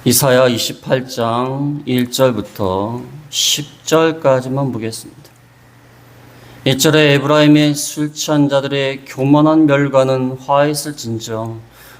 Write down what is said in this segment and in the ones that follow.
이사야 28장 1절부터 10절까지만 보겠습니다. 1절에 에브라임의 술 취한 자들의 교만한 멸관은 화 있을진저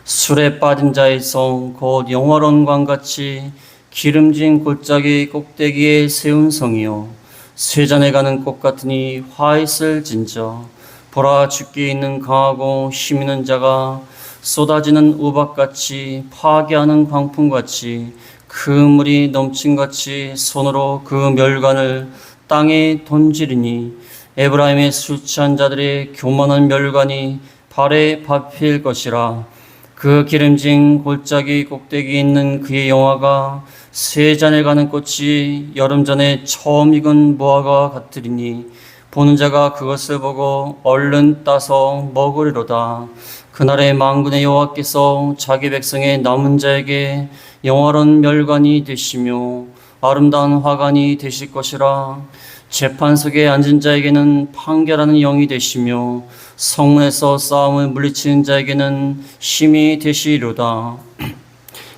술에 빠진 자의 성 곧 영화로운 광같이 기름진 골짜기 꼭대기에 세운 성이요 쇠잔에 가는 꽃 같으니 화 있을진저 보라 죽게 있는 강하고 힘 있는 자가 쏟아지는 우박같이 파괴하는 광풍같이 그 물이 넘친같이 손으로 그 멸관을 땅에 던지리니 에브라임의 술 취한 자들의 교만한 멸관이 발에 밟힐 것이라. 그 기름진 골짜기 꼭대기에 있는 그의 영화가 새 잔에 가는 꽃이 여름 전에 처음 익은 무화과 같으리니 보는 자가 그것을 보고 얼른 따서 먹으리로다. 그날에 만군의 여호와께서 자기 백성의 남은 자에게 영화로운 멸관이 되시며 아름다운 화관이 되실 것이라. 재판석에 앉은 자에게는 판결하는 영이 되시며 성문에서 싸움을 물리치는 자에게는 힘이 되시리로다.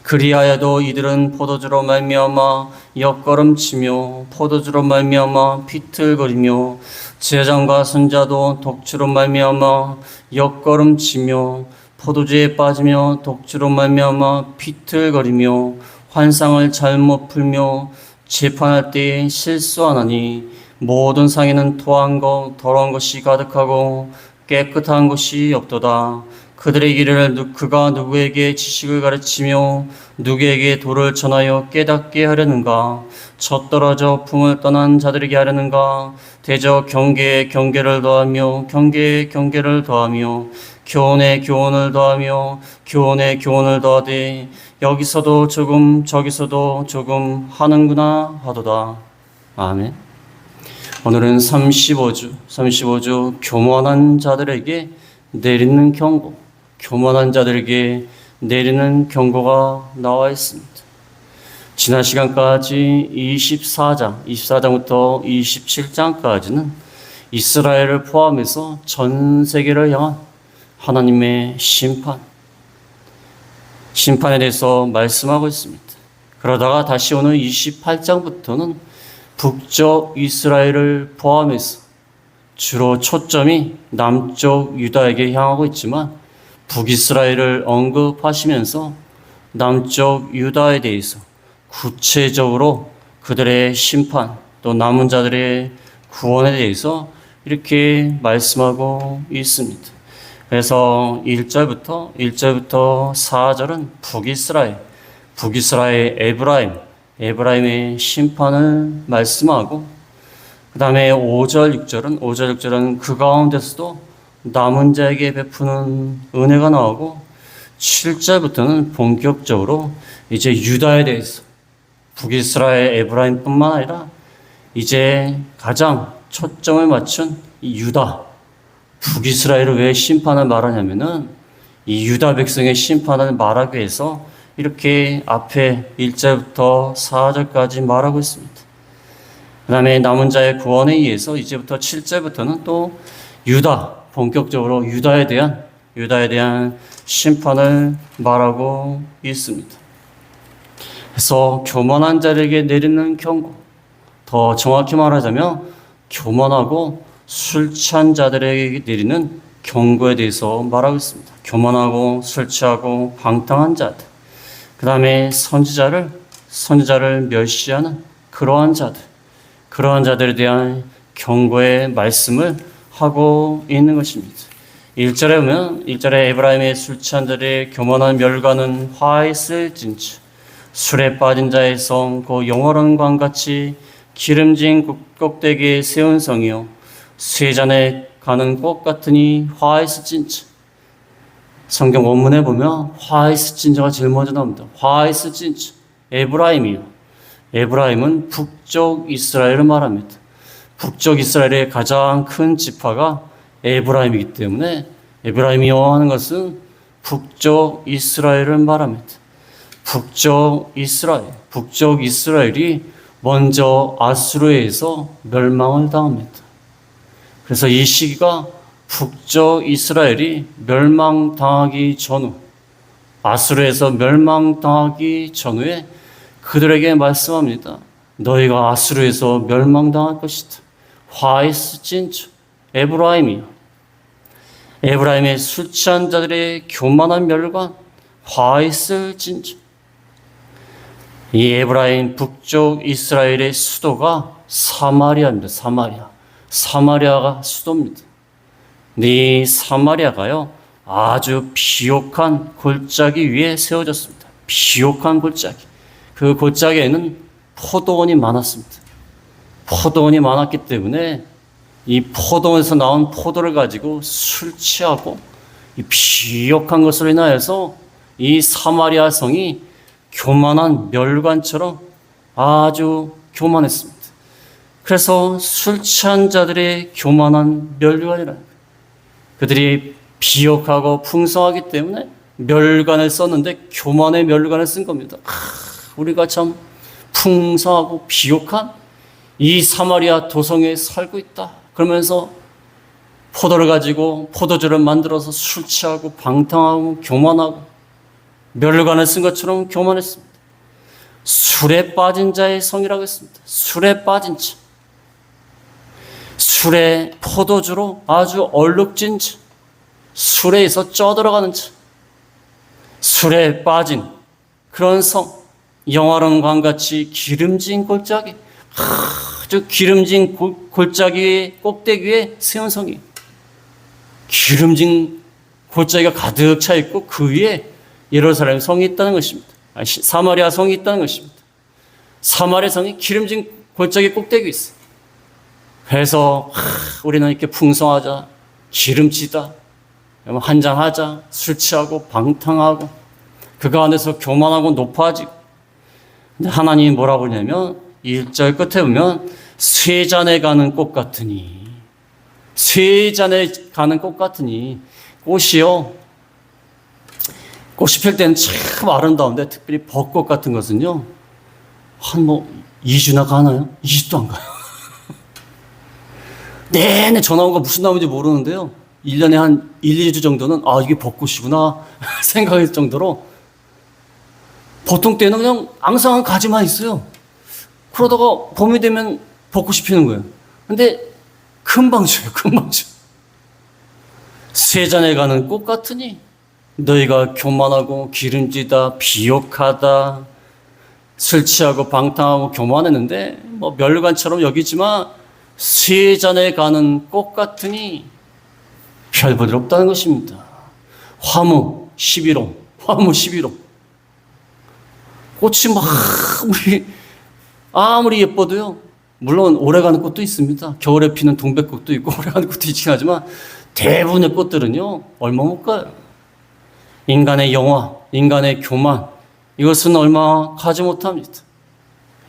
그리하여도 이들은 포도주로 말미암아 옆걸음치며 포도주로 말미암아 비틀거리며 제장과 선자도 독주로 말미암아 옆걸음치며 포도주에 빠지며 독주로 말미암아 비틀거리며 환상을 잘못 풀며 재판할 때에 실수하나니 모든 상에는 토한 것 더러운 것이 가득하고 깨끗한 것이 없도다. 그들의 길을 그가 누구에게 지식을 가르치며 누구에게 도를 전하여 깨닫게 하려는가? 젖떨어져 품을 떠난 자들에게 하려는가? 대저 경계에 경계를 더하며 경계에 경계를 더하며 교훈에 교훈을 더하며 교훈에 교훈을 더하되 여기서도 조금 저기서도 조금 하는구나 하도다. 아멘. 오늘은 35주 교만한 자들에게 내리는 경고, 교만한 자들에게 내리는 경고가 나와 있습니다. 지난 시간까지 24장부터 27장까지는 이스라엘을 포함해서 전 세계를 향한 하나님의 심판에 대해서 말씀하고 있습니다. 그러다가 다시 오늘 28장부터는 북쪽 이스라엘을 포함해서 주로 초점이 남쪽 유다에게 향하고 있지만 북이스라엘을 언급하시면서 남쪽 유다에 대해서 구체적으로 그들의 심판 또 남은 자들의 구원에 대해서 이렇게 말씀하고 있습니다. 그래서 1절부터 4절은 북이스라엘 에브라임의 심판을 말씀하고 그 다음에 5절, 6절은 그 가운데서도 남은 자에게 베푸는 은혜가 나오고 7절부터는 본격적으로 이제 유다에 대해서 북이스라엘 에브라임뿐만 아니라 이제 가장 초점을 맞춘 이 유다, 북이스라엘을 왜 심판을 말하냐면은 이 유다 백성의 심판을 말하기 위해서 이렇게 앞에 1절부터 4절까지 말하고 있습니다. 그 다음에 남은 자의 구원에 의해서 이제부터 7절부터는 또 본격적으로 유다에 대한 심판을 말하고 있습니다. 그래서 교만한 자들에게 내리는 경고, 더 정확히 말하자면 교만하고 술 취한 자들에게 내리는 경고에 대해서 말하고 있습니다. 교만하고 술 취하고 방탕한 자들, 그 다음에 선지자를 멸시하는 그러한 자들에 대한 경고의 말씀을 하고 있는 것입니다. 1절에 보면 1절에 에브라임의 술 취한 자들의 교만한 멸관은 화 있을진저 술에 빠진 자의 성 그 영화로운 광같이 기름진 꼭대기에 세운 성이요 쇠잔에 가는 꽃 같으니 화 있을진저. 성경 원문에 보면 화 있을진저가 제일 먼저 나옵니다. 화 있을진저. 에브라임은 북쪽 이스라엘을 말합니다. 북쪽 이스라엘의 가장 큰 지파가 에브라임이기 때문에 에브라임이 영어하는 것은 북쪽 이스라엘을 말합니다. 북쪽 이스라엘이 먼저 아수르에 의해서 멸망을 당합니다. 그래서 이 시기가 북쪽 이스라엘이 멸망당하기 전후 아수르에서 멸망당하기 전후에 그들에게 말씀합니다. 너희가 아수르에서 멸망당할 것이다. 화이스 진주 에브라임이요. 에브라임의 술 취한 자들의 교만한 멸관 화이스 진주. 이 에브라임 북쪽 이스라엘의 수도가 사마리아입니다. 사마리아가 수도입니다. 근데 이 사마리아가요, 아주 비옥한 골짜기 위에 세워졌습니다. 비옥한 골짜기. 그 골짜기에는 포도원이 많았습니다. 포도원이 많았기 때문에 이 포도원에서 나온 포도를 가지고 술 취하고 이 비옥한 것으로 인하여서 이 사마리아 성이 교만한 멸관처럼 아주 교만했습니다. 그래서 술 취한 자들의 교만한 멸관이라는 거예요. 그들이 비옥하고 풍성하기 때문에 멸관을 썼는데 교만의 멸관을 쓴 겁니다. 우리가 참 풍성하고 비옥한 이 사마리아 도성에 살고 있다. 그러면서 포도를 가지고 포도주를 만들어서 술 취하고 방탕하고 교만하고 멸관을 쓴 것처럼 교만했습니다. 술에 빠진 자의 성이라고 했습니다. 술에 빠진 자. 술에 포도주로 아주 얼룩진 자. 술에서 쪄들어가는 자. 술에 빠진 그런 성. 영화로운 강같이 기름진 골짜기. 아주 기름진 골짜기의 꼭대기 위에 세운 성이. 기름진 골짜기가 가득 차 있고 그 위에 예루살렘 성이 있다는 것입니다. 사마리아 성이 있다는 것입니다. 사마리아 성이 기름진 골짜기 꼭대기에 있어요. 그래서 우리는 이렇게 풍성하자, 기름지다, 한잔하자, 술 취하고 방탕하고 그가 안에서 교만하고 높아지고. 근데 하나님이 뭐라고 그러냐면 1절 끝에 보면 쇠잔에 가는 꽃 같으니, 쇠잔에 가는 꽃 같으니, 꽃이요, 꽃이 필 때는 참 아름다운데 특별히 벚꽃 같은 것은요 한 2주나 가나요? 2주도 안 가요. 내내 전화오가 무슨 나무인지 모르는데요 1년에 한 1, 2주 정도는 이게 벚꽃이구나 생각할 정도로 보통 때는 그냥 앙상한 가지만 있어요. 그러다가 봄이 되면 벚꽃이 피는 거예요. 근데 금방 져요. 세잔에 가는 꽃 같으니 너희가 교만하고 기름지다, 비옥하다, 술 취하고 방탕하고 교만했는데 멸관처럼 여기지만 세잔에 가는 꽃 같으니 별 볼 일 없다는 것입니다. 화무 11호. 꽃이 아무리 예뻐도요, 물론 오래가는 꽃도 있습니다. 겨울에 피는 동백꽃도 있고 오래가는 꽃도 있긴 하지만 대부분의 꽃들은요 얼마 못 가요. 인간의 영화, 인간의 교만, 이것은 얼마 가지 못합니다.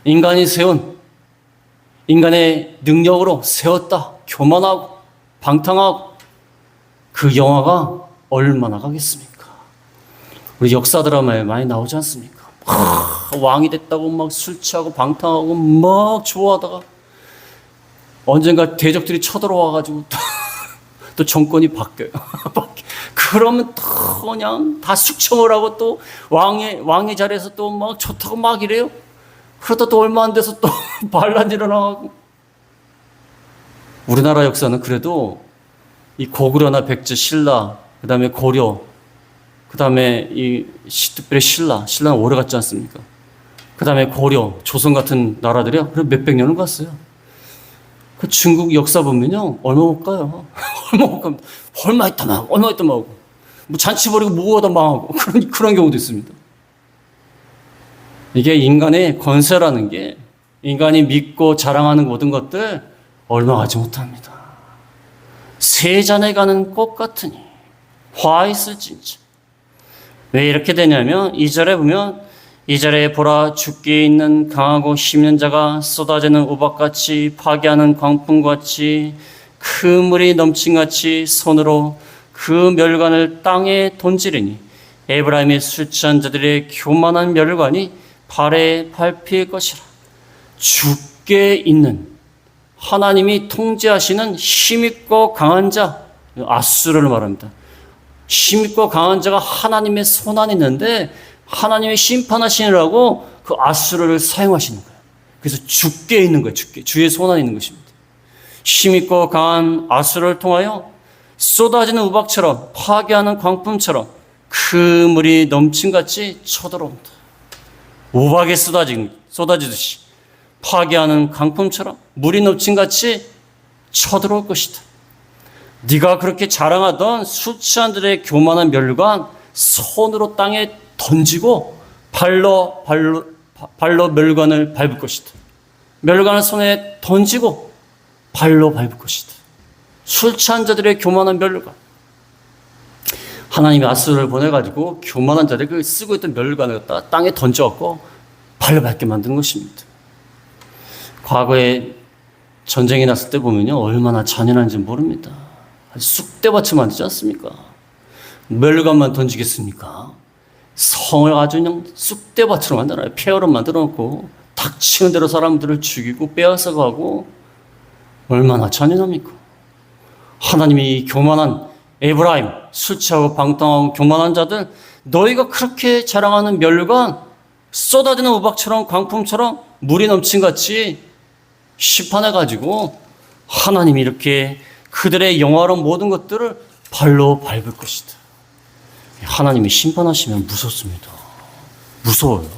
인간이 세운, 인간의 능력으로 세웠다, 교만하고 방탕하고 그 영화가 얼마나 가겠습니까? 우리 역사 드라마에 많이 나오지 않습니까? 왕이 됐다고 막 술 취하고 방탕하고 막 좋아하다가 언젠가 대적들이 쳐들어와가지고 또 정권이 바뀌어요. 그러면 또 그냥 다 숙청을 하고 또 왕의 자리에서 또 막 좋다고 막 이래요. 그러다 또 얼마 안 돼서 또 반란 일어나고. 우리나라 역사는 그래도 이 고구려나 백제, 신라, 그 다음에 고려, 그 다음에 특별히 신라는 오래 갔지 않습니까? 그 다음에 고려, 조선 같은 나라들이요. 그래 몇백 년을 갔어요. 그 중국 역사 보면요, 얼마 못 가요. 얼마 못 갑니다. 얼마 있다 망하고, 잔치 벌이고 무고하다 망하고, 그런 경우도 있습니다. 이게 인간의 권세라는 게, 인간이 믿고 자랑하는 모든 것들 얼마 가지 못합니다. 세잔에 가는 꽃 같으니 화 있을진지. 왜 이렇게 되냐면 2절에 보면 2절에 보라 죽게 있는 강하고 힘있는 자가 쏟아지는 우박같이 파괴하는 광풍같이 그 물이 넘친같이 손으로 그 멸관을 땅에 던지리니 에브라임의 술 취한 자들의 교만한 멸관이 발에 밟힐 것이라. 죽게 있는 하나님이 통제하시는 힘있고 강한 자, 아수르를 말합니다. 힘있고 강한 자가 하나님의 손안에 있는데 하나님의 심판하시느라고 그 아수르를 사용하시는 거예요. 그래서 죽게 있는 거예요. 죽게. 주의 손안에 있는 것입니다. 힘있고 강한 아수르를 통하여 쏟아지는 우박처럼 파괴하는 광풍처럼 그물이 넘침같이 쳐들어온다. 우박에 쏟아지듯이 파괴하는 강풍처럼 물이 넘침같이 쳐들어올 것이다. 네가 그렇게 자랑하던 수치한들의 교만한 멸관 손으로 땅에 던지고 발로 멸관을 밟을 것이다. 멸관을 손에 던지고 발로 밟을 것이다. 술 취한 자들의 교만한 멸관. 하나님이 아수르를 보내가지고 교만한 자들 그 쓰고 있던 멸관을 갖다가 땅에 던져갖고 발로 밟게 만드는 것입니다. 과거에 전쟁이 났을 때 보면요 얼마나 잔인한지 모릅니다. 쑥대밭을 만들지 않습니까? 멸관만 던지겠습니까? 성을 아주 그냥 쑥대밭으로 만들어요. 폐허로 만들어 놓고 닥치는 대로 사람들을 죽이고 빼앗아가고 얼마나 잔인합니까? 하나님이 교만한 에브라임, 술 취하고 방탕하고 교만한 자들 너희가 그렇게 자랑하는 멸관 쏟아지는 우박처럼 광풍처럼 물이 넘친같이 심판해가지고 하나님이 이렇게 그들의 영화로운 모든 것들을 발로 밟을 것이다. 하나님이 심판하시면 무섭습니다. 무서워요.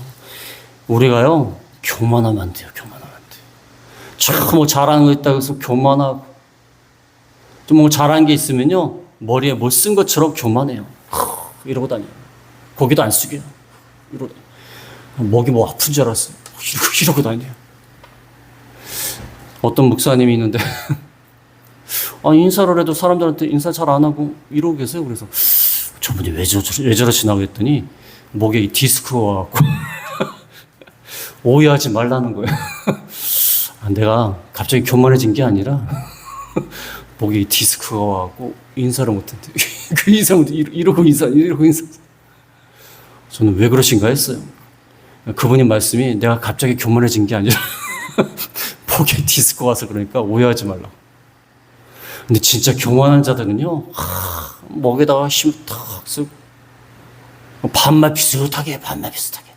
우리가요 교만하면 안 돼요. 교만하면 안 돼요. 참 뭐 잘하는 거 있다고 해서 교만하고 좀 뭐 잘하는 게 있으면요 머리에 못 쓴 것처럼 교만해요. 이러고 다녀요. 고개도 안 숙여요. 이러고 다녀요. 목이 뭐 아픈 줄 알았어요. 이러고 다녀요. 어떤 목사님이 있는데 인사를 해도 사람들한테 인사 잘 안 하고 이러고 계세요. 그래서 저분이 왜 저러시나 그랬더니 목에 디스크가 와갖고 오해하지 말라는 거예요. 내가 갑자기 교만해진 게 아니라 목에 디스크가 와갖고 인사를 못했대. 그 인사부터 이러고 인사. 저는 왜 그러신가 했어요. 그분의 말씀이 내가 갑자기 교만해진 게 아니라 목에 디스크 와서 그러니까 오해하지 말라고. 근데 진짜 교만한 자들은요, 목에다가 힘을 탁 쓰고, 반말 비슷하게 해, 반말 비슷하게.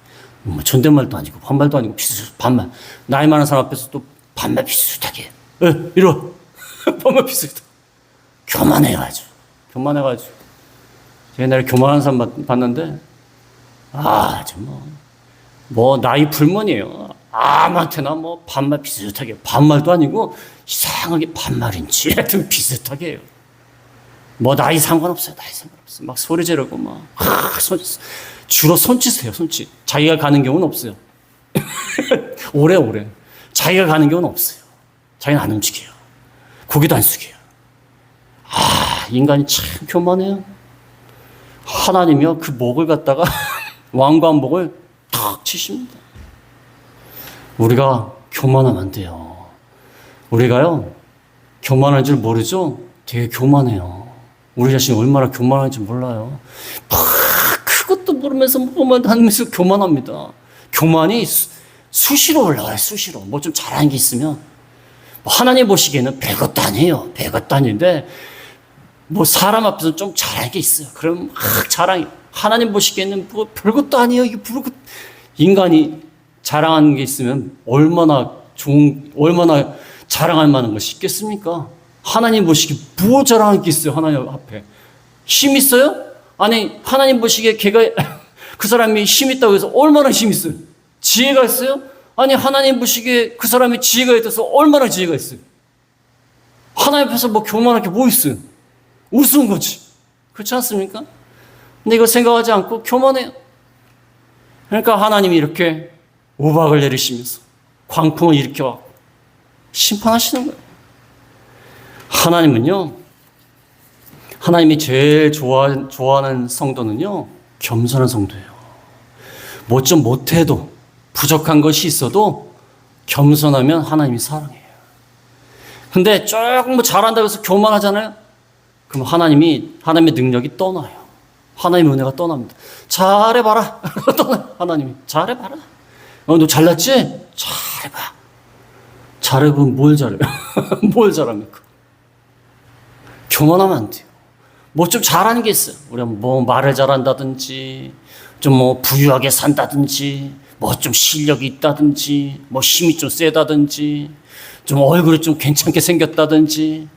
뭐 존댓말도 아니고, 반말도 아니고, 반말. 나이 많은 사람 앞에서 또 반말 비슷하게 해. 이리 와. 반말 비슷하게. 교만해요, 아주. 교만해가지고. 옛날에 교만한 사람 봤는데, 뭐, 나이 불문이에요. 아무한테나 뭐 반말 비슷하게 반말도 아니고 이상하게 반말인지 하여튼 비슷하게 해요. 뭐 나이 상관없어요. 나이 상관없어요. 막 소리 지르고 막 주로 손짓해요. 손짓. 자기가 가는 경우는 없어요. 오래 자기가 가는 경우는 없어요. 자기는 안 움직여요. 고개도 안 숙여요. 인간이 참 교만해요. 하나님이요 그 목을 갖다가 왕관 목을 탁 치십니다. 우리가 교만하면 안 돼요. 우리가요, 교만할 줄 모르죠? 되게 교만해요. 우리 자신이 얼마나 교만한지 몰라요. 그것도 모르면서 뭐만 하면서 교만합니다. 교만이 수시로 올라와요, 수시로. 뭐 좀 잘하는 게 있으면. 하나님 보시기에는 별것도 아니에요. 별것도 아닌데, 뭐 사람 앞에서 좀 잘하는 게 있어요. 그럼 막 자랑해. 하나님 보시기에는 뭐 별것도 아니에요. 이게 인간이 자랑하는 게 있으면 얼마나 자랑할 만한 것이 있겠습니까? 하나님 보시기에 뭐 자랑할 게 있어요? 하나님 앞에. 힘 있어요? 아니, 하나님 보시기에 그 사람이 힘 있다고 해서 얼마나 힘 있어요? 지혜가 있어요? 아니, 하나님 보시기에 그 사람이 지혜가 있어서 얼마나 지혜가 있어요? 하나님 앞에서 뭐 교만할 게 뭐 있어요? 우스운 거지. 그렇지 않습니까? 근데 이거 생각하지 않고 교만해요. 그러니까 하나님이 이렇게 우박을 내리시면서 광풍을 일으켜 심판하시는 거예요. 하나님은요, 하나님이 제일 좋아하는 성도는요, 겸손한 성도예요. 뭐 좀 못해도, 부족한 것이 있어도 겸손하면 하나님이 사랑해요. 근데 조금 뭐 잘한다고 해서 교만하잖아요? 그럼 하나님의 능력이 떠나요. 하나님의 은혜가 떠납니다. 잘해봐라. 떠나요. 하나님이. 잘해봐라. 너 잘났지? 잘해봐. 잘해보면 뭘 잘해요? 뭘 잘합니까? 교만하면 안 돼요. 뭐 좀 잘하는 게 있어요. 우리가 뭐 말을 잘한다든지, 좀 뭐 부유하게 산다든지, 뭐 좀 실력이 있다든지, 뭐 힘이 좀 세다든지, 좀 얼굴이 좀 괜찮게 생겼다든지.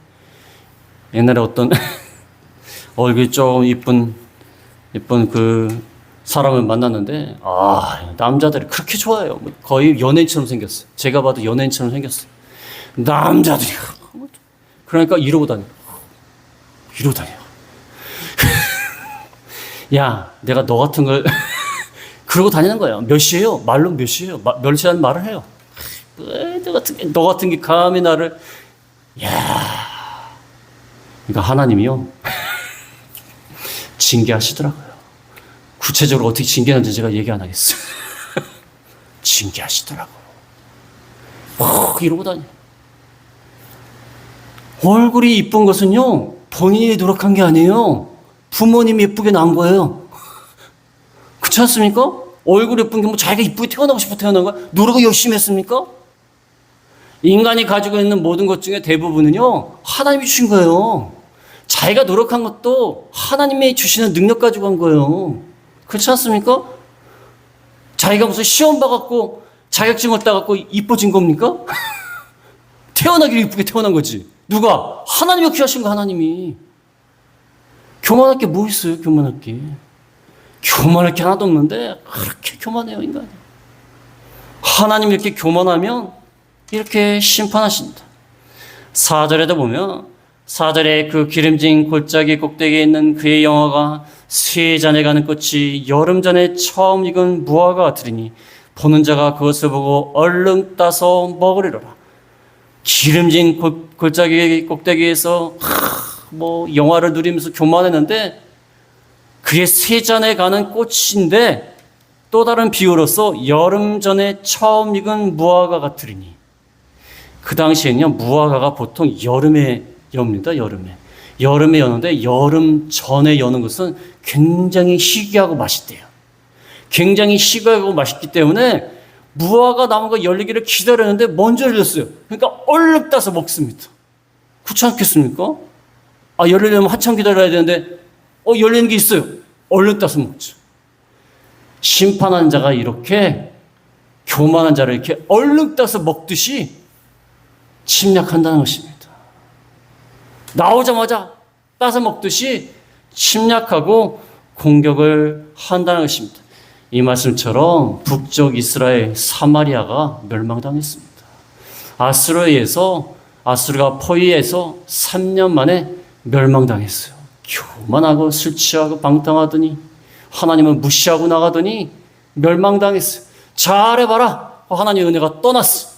옛날에 어떤 얼굴이 좀 이쁜 그 사람을 만났는데, 남자들이 그렇게 좋아해요. 거의 연예인처럼 생겼어요. 제가 봐도 연예인처럼 생겼어요. 남자들이. 그러니까 이러고 다녀. 야, 내가 너 같은 걸 그러고 다니는 거예요. 몇 시에요? 말로 몇 시에요? 몇 시라는 말을 해요. 너 같은 게 감히 나를. 야, 그러니까 하나님이요 징계하시더라고요. 구체적으로 어떻게 징계하는지 제가 얘기 안 하겠어요. 징계하시더라고요. 이러고 다녀. 얼굴이 이쁜 것은요 본인이 노력한 게 아니에요. 부모님이 예쁘게 낳은 거예요. 그렇지 않습니까? 얼굴 예쁜 게 뭐 자기가 이쁘게 태어나고 싶어 태어난 거야? 노력을 열심히 했습니까? 인간이 가지고 있는 모든 것 중에 대부분은요 하나님이 주신 거예요. 자기가 노력한 것도 하나님이 주시는 능력 가지고 한 거예요. 그렇지 않습니까? 자기가 무슨 시험 봐갖고 자격증을 따갖고 이뻐진 겁니까? 태어나기를 이쁘게 태어난 거지. 누가? 하나님이 귀하신 거 하나님이. 교만할 게 뭐 있어요? 교만할 게. 교만할 게 하나도 없는데 그렇게 교만해요 인간이. 하나님이 이렇게 교만하면 이렇게 심판하신다. 4절에도 보면 4절에 그 기름진 골짜기 꼭대기에 있는 그의 영화가 쇠잔에 가는 꽃이 여름전에 처음 익은 무화과 같으리니 보는 자가 그것을 보고 얼른 따서 먹으리로라. 기름진 골짜기 꼭대기에서 뭐 영화를 누리면서 교만했는데 그게 쇠잔에 가는 꽃인데 또 다른 비유로서 여름전에 처음 익은 무화과 같으리니. 그 당시에는요 무화과가 보통 여름에 엽니다. 여름에 여는데 여름 전에 여는 것은 굉장히 희귀하고 맛있대요. 굉장히 희귀하고 맛있기 때문에 무화과 나무가 열리기를 기다렸는데 먼저 열렸어요. 그러니까 얼른 따서 먹습니다. 그렇지 않겠습니까? 열리려면 한참 기다려야 되는데 열리는 게 있어요. 얼른 따서 먹죠. 심판한 자가 이렇게 교만한 자를 이렇게 얼른 따서 먹듯이 침략한다는 것입니다. 나오자마자 따서 먹듯이 침략하고 공격을 한다는 것입니다. 이 말씀처럼 북쪽 이스라엘 사마리아가 멸망당했습니다. 아수르가 포위해서 3년 만에 멸망당했어요. 교만하고 술 취하고 방탕하더니 하나님을 무시하고 나가더니 멸망당했어요. 잘해봐라. 하나님의 은혜가 떠났어.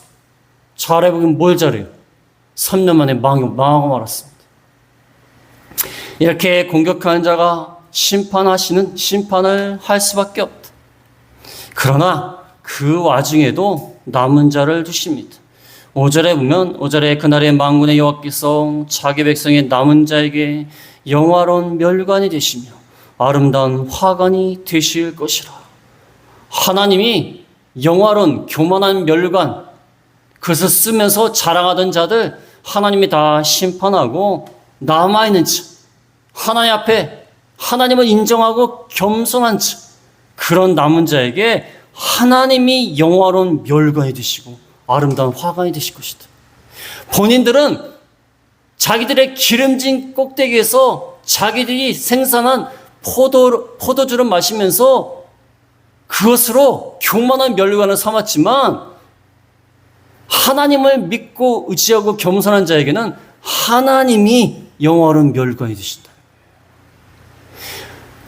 잘해보긴 뭘 잘해요. 3년 만에 망하고 말았습니다. 이렇게 공격하는 자가 심판을 할 수밖에 없다. 그러나 그 와중에도 남은 자를 두십니다. 5절에 보면 5절에 그날의 만군의 여호와께서 자기 백성의 남은 자에게 영화로운 멸관이 되시며 아름다운 화관이 되실 것이라. 하나님이 영화로운 교만한 멸관, 그것을 쓰면서 자랑하던 자들 하나님이 다 심판하고 남아있는 자, 하나님 앞에 하나님을 인정하고 겸손한 자, 그런 남은 자에게 하나님이 영화로운 멸관이 되시고 아름다운 화관이 되실 것이다. 본인들은 자기들의 기름진 꼭대기에서 자기들이 생산한 포도주를 마시면서 그것으로 교만한 멸관을 삼았지만 하나님을 믿고 의지하고 겸손한 자에게는 하나님이 영화로운 멸관이 되신다.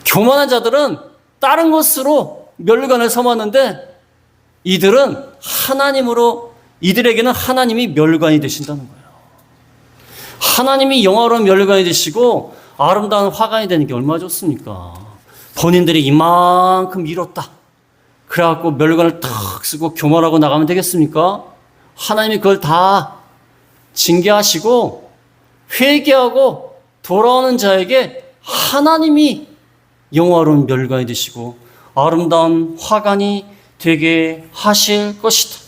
교만한 자들은 다른 것으로 멸관을 삼았는데 이들에게는 하나님이 멸관이 되신다는 거예요. 하나님이 영화로운 멸관이 되시고 아름다운 화관이 되는 게 얼마나 좋습니까? 본인들이 이만큼 이뤘다. 그래갖고 멸관을 탁 쓰고 교만하고 나가면 되겠습니까? 하나님이 그걸 다 징계하시고 회개하고 돌아오는 자에게 하나님이 영화로운 멸관이 되시고 아름다운 화관이 되게 하실 것이다.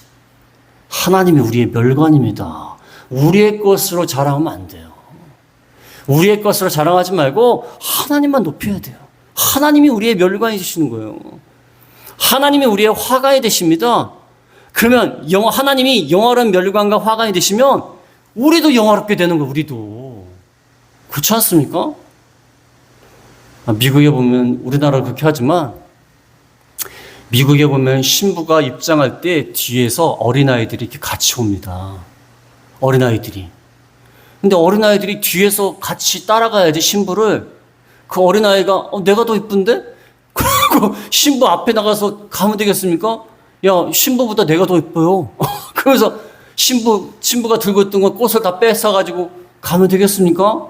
하나님이 우리의 멸관입니다. 우리의 것으로 자랑하면 안 돼요. 우리의 것으로 자랑하지 말고 하나님만 높여야 돼요. 하나님이 우리의 멸관이 되시는 거예요. 하나님이 우리의 화관이 되십니다. 그러면 하나님이 영화로운 멸관과 화관이 되시면 우리도 영화롭게 되는 거예요. 우리도. 그렇지 않습니까? 미국에 보면, 우리나라 그렇게 하지만 미국에 보면 신부가 입장할 때 뒤에서 어린아이들이 이렇게 같이 옵니다. 어린아이들이. 근데 어린아이들이 뒤에서 같이 따라가야지 신부를. 그 어린아이가 내가 더 이쁜데? 그리고 신부 앞에 나가서 가면 되겠습니까? 야, 신부보다 내가 더 이뻐요. 그러면서 신부가 들고 있던 거 꽃을 다 뺏어가지고 가면 되겠습니까?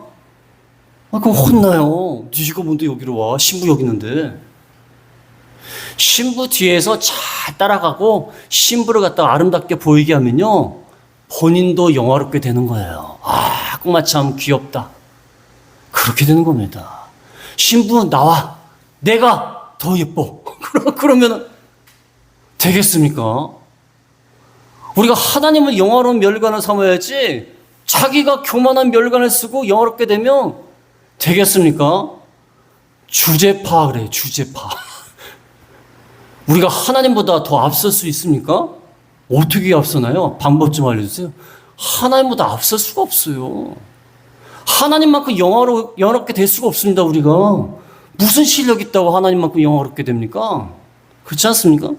그럼 혼나요. 네가 뭔데 여기로 와? 신부 여기 있는데. 신부 뒤에서 잘 따라가고 신부를 갖다가 아름답게 보이게 하면요, 본인도 영화롭게 되는 거예요. 아, 꼬마 참 귀엽다. 그렇게 되는 겁니다. 신부 나와. 내가 더 예뻐. 그러면 되겠습니까? 우리가 하나님을 영화로운 멸관을 삼아야지 자기가 교만한 멸관을 쓰고 영화롭게 되면 되겠습니까? 주제파 그래요. 주제파. 우리가 하나님보다 더 앞설 수 있습니까? 어떻게 앞서나요? 방법 좀 알려주세요. 하나님보다 앞설 수가 없어요. 하나님만큼 영화롭게 될 수가 없습니다. 우리가 무슨 실력이 있다고 하나님만큼 영화롭게 됩니까? 그렇지 않습니까?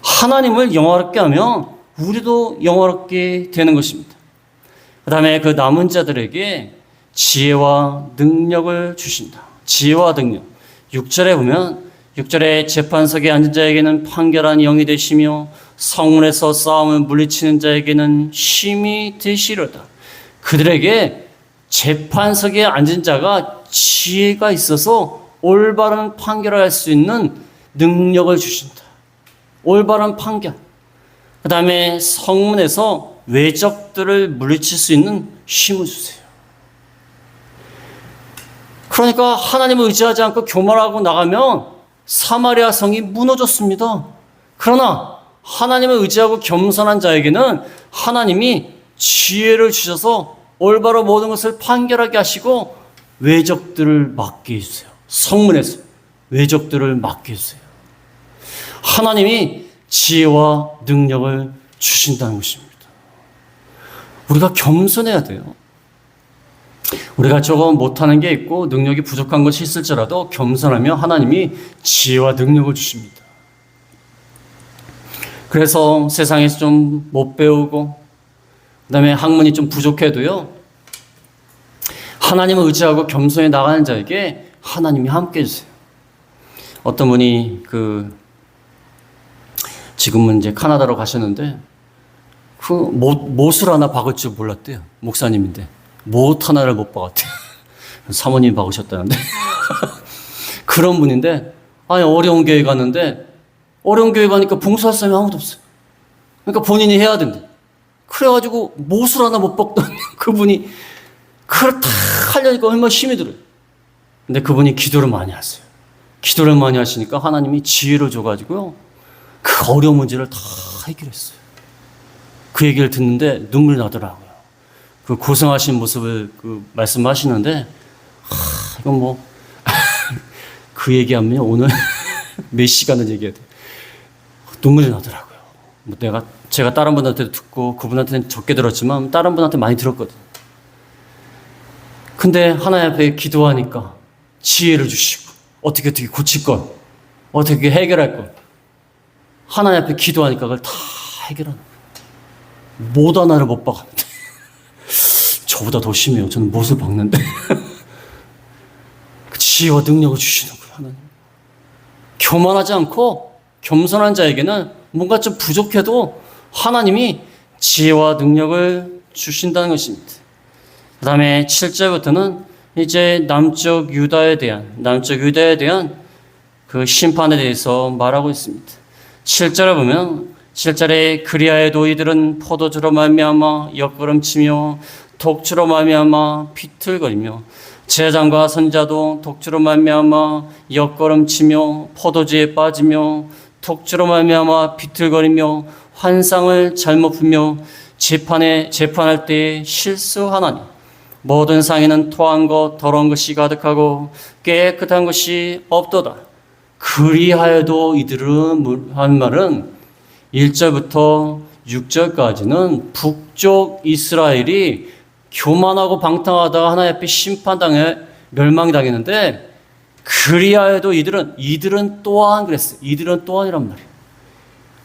하나님을 영화롭게 하면 우리도 영화롭게 되는 것입니다. 그 다음에 그 남은 자들에게 지혜와 능력을 주신다. 지혜와 능력. 6절에 보면 6절에 재판석에 앉은 자에게는 판결한 영이 되시며 성문에서 싸움을 물리치는 자에게는 힘이 되시려다. 그들에게 재판석에 앉은 자가 지혜가 있어서 올바른 판결을 할 수 있는 능력을 주신다. 올바른 판결. 그 다음에 성문에서 외적들을 물리칠 수 있는 힘을 주세요. 그러니까 하나님을 의지하지 않고 교만하고 나가면 사마리아 성이 무너졌습니다. 그러나 하나님을 의지하고 겸손한 자에게는 하나님이 지혜를 주셔서 올바로 모든 것을 판결하게 하시고 외적들을 막게 해주세요. 성문에서 외적들을 막게 해주세요. 하나님이 지혜와 능력을 주신다는 것입니다. 우리가 겸손해야 돼요. 우리가 조금 못하는 게 있고 능력이 부족한 것이 있을지라도 겸손하며 하나님이 지혜와 능력을 주십니다. 그래서 세상에서 좀 못 배우고 그다음에 학문이 좀 부족해도요, 하나님을 의지하고 겸손히 나가는 자에게 하나님이 함께 해주세요. 어떤 분이 지금은 이제 카나다로 가셨는데 못을 하나 박을 줄 몰랐대요. 목사님인데 못 하나를 못 박았대요. 사모님이 박으셨다는데 그런 분인데, 아니 어려운 교회 갔는데 어려운 교회 가니까 봉사할 사람이 아무도 없어요. 그러니까 본인이 해야 된대. 그래가지고 못을 하나 못 박던 그분이 그걸 다 하려니까 얼마나 힘이 들어요. 근데 그분이 기도를 많이 하세요. 기도를 많이 하시니까 하나님이 지혜를 줘가지고요, 그 어려운 문제를 다 해결했어요. 그 얘기를 듣는데 눈물이 나더라고요. 그 고생하신 모습을 말씀하시는데, 이건 뭐, 그 얘기하면 오늘 몇 시간을 얘기해야 돼요. 눈물이 나더라고요. 뭐 제가 다른 분한테 듣고 그분한테는 적게 들었지만 다른 분한테 많이 들었거든요. 근데 하나님 앞에 기도하니까 지혜를 주시고, 어떻게 고칠 것, 어떻게 해결할 것, 하나님 앞에 기도하니까 그걸 다 해결하는 거예요. 못 하나를 못 박았는데. 저보다 더 심해요. 저는 못을 박는데. 그 지혜와 능력을 주시는 거예요, 하나님. 교만하지 않고 겸손한 자에게는 뭔가 좀 부족해도 하나님이 지혜와 능력을 주신다는 것입니다. 그 다음에 7절부터는 이제 남쪽 유다에 대한 그 심판에 대해서 말하고 있습니다. 7절을 보면 7절에 그리하의 노이들은 포도주로 말미암아 옆구름치며 독주로 말미암아 비틀거리며 제사장과 선자도 독주로 말미암아 옆구름치며 포도주에 빠지며 독주로 말미암아 비틀거리며 환상을 잘못 풀며 재판할 때 실수하나니 모든 상에는 토한 것 더러운 것이 가득하고 깨끗한 것이 없도다. 그리하여도 이들은 한 말은 1절부터 6절까지는 북쪽 이스라엘이 교만하고 방탕하다가 하나님 앞에 심판당해 멸망당했는데, 그리하여도 이들은 또한 그랬어요. 이들은 또한이란 말이에요.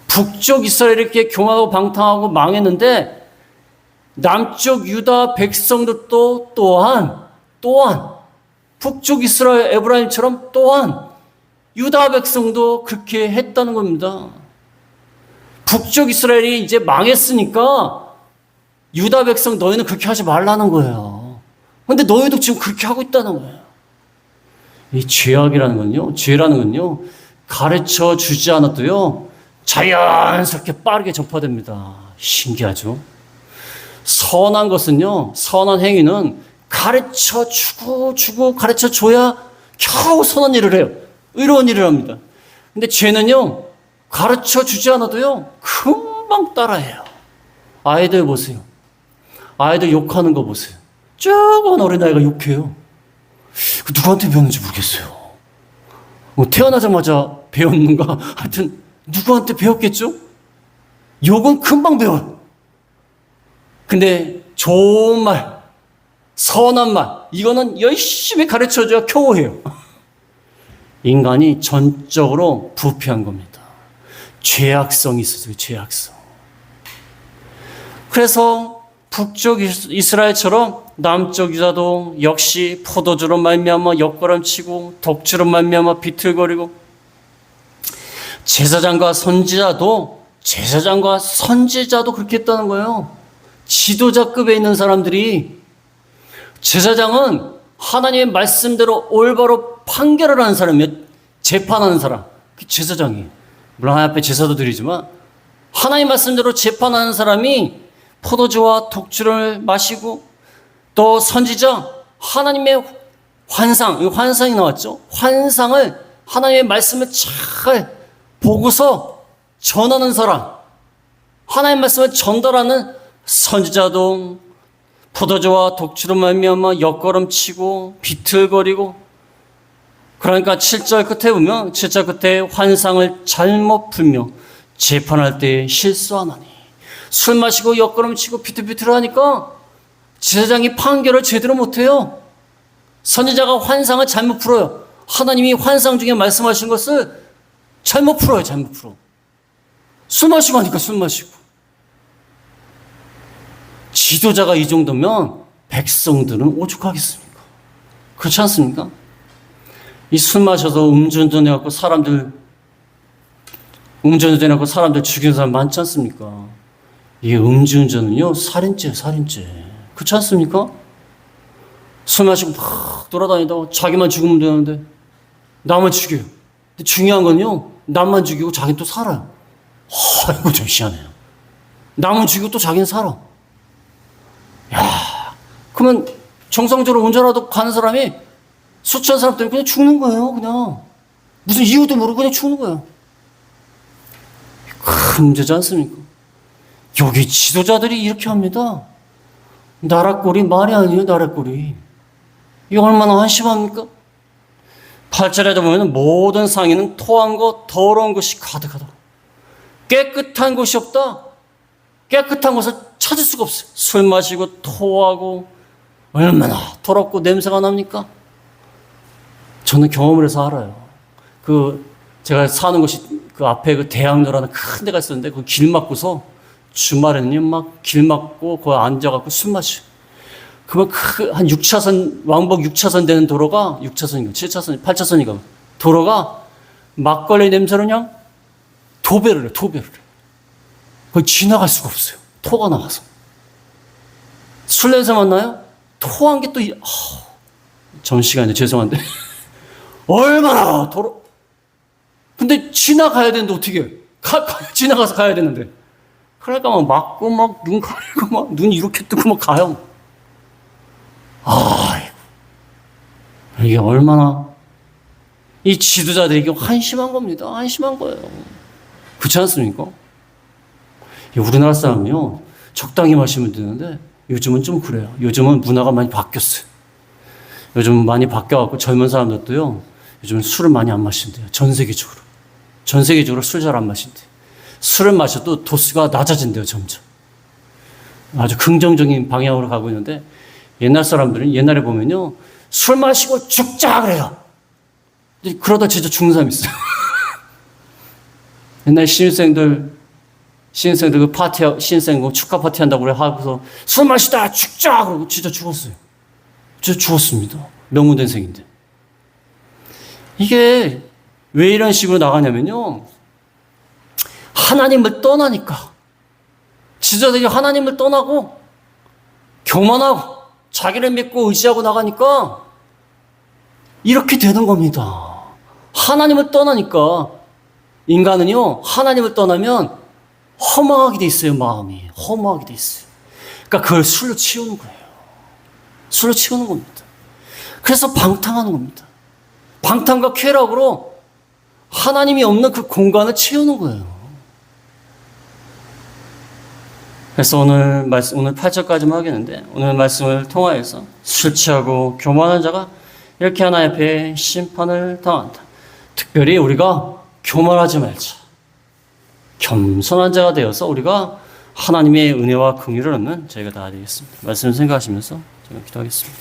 북쪽 이스라엘이 이렇게 교만하고 방탕하고 망했는데 남쪽 유다 백성들도 또한 북쪽 이스라엘 에브라임처럼 또한 유다 백성도 그렇게 했다는 겁니다. 북쪽 이스라엘이 이제 망했으니까 유다 백성 너희는 그렇게 하지 말라는 거예요. 근데 너희도 지금 그렇게 하고 있다는 거예요. 이 죄라는 건요, 가르쳐 주지 않아도요, 자연스럽게 빠르게 전파됩니다. 신기하죠? 선한 것은요, 선한 행위는 가르쳐 주고 가르쳐 줘야 겨우 선한 일을 해요. 의로운 일을 합니다. 근데 죄는요, 가르쳐 주지 않아도요, 금방 따라해요. 아이들 보세요. 아이들 욕하는 거 보세요. 조그만 어린아이가 욕해요. 누구한테 배웠는지 모르겠어요. 뭐 태어나자마자 배웠는가? 하여튼 누구한테 배웠겠죠? 욕은 금방 배워요. 근데 좋은 말, 선한 말, 이거는 열심히 가르쳐줘야 겨우 해요. 인간이 전적으로 부패한 겁니다. 죄악성이 있어요. 죄악성. 그래서 북쪽 이스라엘처럼 남쪽 유다도 역시 포도주로 말미암아 옆걸음치고 독주로 말미암아 비틀거리고, 제사장과 선지자도 그렇게 했다는 거예요. 지도자급에 있는 사람들이, 제사장은 하나님의 말씀대로 올바로 판결을 하는 사람이에요. 재판하는 사람. 그게 제사장이에요. 물론 하나님 앞에 제사도 드리지만 하나님 말씀대로 재판하는 사람이 포도주와 독주를 마시고, 또 선지자, 하나님의 환상이 나왔죠. 환상을, 하나님의 말씀을 잘 보고서 전하는 사람, 하나님의 말씀을 전달하는 선지자도 포도주와 독주로 말미암아 옆걸음치고 비틀거리고, 그러니까 7절 끝에 보면 7절 끝에 환상을 잘못 풀며 재판할 때 실수하나니, 술 마시고 옆걸음치고 비틀비틀 하니까 제사장이 판결을 제대로 못해요. 선지자가 환상을 잘못 풀어요. 하나님이 환상 중에 말씀하신 것을 잘못 풀어요. 술 마시고 하니까 술 마시고. 지도자가 이 정도면 백성들은 오죽하겠습니까? 그렇지 않습니까? 이 술 마셔서 음주운전해갖고 사람들 죽이는 사람 많지 않습니까? 이 음주운전은요, 살인죄. 그렇지 않습니까? 술 마시고 막 돌아다니다가 자기만 죽으면 되는데 남을 죽여요. 근데 중요한 건요, 남만 죽이고 자기는 또 살아요. 이거 좀 희한해요. 남은 죽이고 또 자기는 살아. 그러면 정상적으로 운전하러 가는 사람이 수천 사람 때문에 그냥 죽는 거예요. 그냥 무슨 이유도 모르고 그냥 죽는 거예요. 큰 문제지 않습니까? 여기 지도자들이 이렇게 합니다. 나라꼴이 말이 아니에요. 나라꼴이. 이게 얼마나 한심합니까? 8절에도 보면 모든 상에는 토한 것 더러운 것이 가득하다. 깨끗한 곳이 없다. 깨끗한 곳을 찾을 수가 없어요. 술 마시고 토하고 얼마나 더럽고 냄새가 납니까? 저는 경험을 해서 알아요. 제가 사는 곳이 그 앞에 대학로라는 큰 데가 있었는데 그 길 막고서 주말에는 막 길 막고 거기 앉아갖고 술 마셔. 그러면 한 6차선, 왕복 6차선 되는 도로가 6차선인가 7차선, 8차선인가 도로가 막걸리 냄새로 그냥 도배를 해요. 거기 지나갈 수가 없어요. 토가 나와서. 술 냄새만 나요? 토한 게 또, 점심시간인데 죄송한데. 얼마나 근데 지나가야 되는데 어떻게 해요? 지나가서 가야 되는데. 그러니까 막 맞고 막 눈 가리고 막 눈 이렇게 뜨고 막 가요. 이게 얼마나 이 지도자들에게 한심한 겁니다. 한심한 거예요. 그렇지 않습니까? 우리나라 사람이요, 적당히 마시면 되는데 요즘은 좀 그래요. 요즘은 문화가 많이 바뀌었어요. 요즘 많이 바뀌어갖고 젊은 사람들도요, 요즘 술을 많이 안 마신대요. 전 세계적으로. 전 세계적으로 술 잘 안 마신대요. 술을 마셔도 도수가 낮아진대요, 점점. 아주 긍정적인 방향으로 가고 있는데, 옛날 사람들은 옛날에 보면요, 술 마시고 죽자 그래요. 그러다 진짜 죽는 사람 있어요. 옛날 신입생들 그 신입생 축하 파티 한다고 그래 하고서 술 마시다 죽자 그러고 진짜 죽었어요. 진짜 죽었습니다. 명문대생인데. 이게 왜 이런 식으로 나가냐면요. 하나님을 떠나니까. 지도자들이 하나님을 떠나고 교만하고 자기를 믿고 의지하고 나가니까 이렇게 되는 겁니다. 하나님을 떠나니까 인간은요, 하나님을 떠나면 허망하게 돼 있어요, 마음이. 허망하게 돼 있어요. 그러니까 그걸 술로 치우는 거예요. 술로 치우는 겁니다. 그래서 방탕하는 겁니다. 방탕과 쾌락으로 하나님이 없는 그 공간을 채우는 거예요. 그래서 오늘 8절까지만 하겠는데, 오늘 말씀을 통하여서 술 취하고 교만한 자가 이렇게 하나님 앞에 심판을 당한다. 특별히 우리가 교만하지 말자. 겸손한 자가 되어서 우리가 하나님의 은혜와 긍휼을 얻는 저희가 다 되겠습니다. 말씀을 생각하시면서 저는 기도하겠습니다.